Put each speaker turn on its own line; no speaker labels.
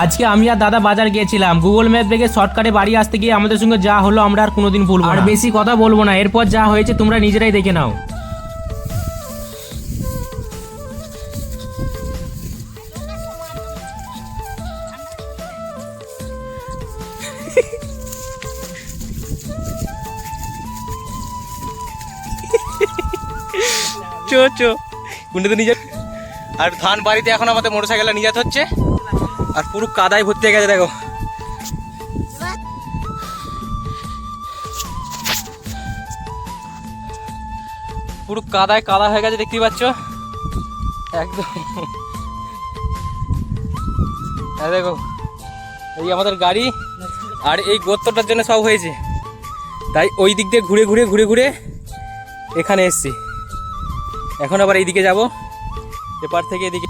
আজকে আমি আর দাদা বাজার গিয়েছিলাম, গুগল ম্যাপ দেখে শর্টকাটে বাড়ি আসতে গিয়ে আমাদের সঙ্গে যা হলো আমরা আর কোনোদিন ভুলবো না। আর বেশি কথা বলবো না, এরপর যা হয়েছে তোমরা নিজেরাই দেখে নাও।
চো চো কুন্ডে তো নিজে। আর ধান বাড়িতে এখন আমাদের মোটরসাইকেলটা নিয়ে যেতে হচ্ছে, আর পুরো কাদায় ভর্তি হয়ে গেছে দেখো। পুরো কাদায় কাদা হয়ে গেছে দেখতেই পাচ্ছ একদম। হ্যাঁ দেখো, এই আমাদের গাড়ি, আর এই গর্তটার জন্য সব হয়েছে, তাই ওই দিক দিয়ে ঘুরে ঘুরে ঘুরে ঘুরে এখানে এসছি। এখন আবার এইদিকে যাব, এপার থেকে এদিকে।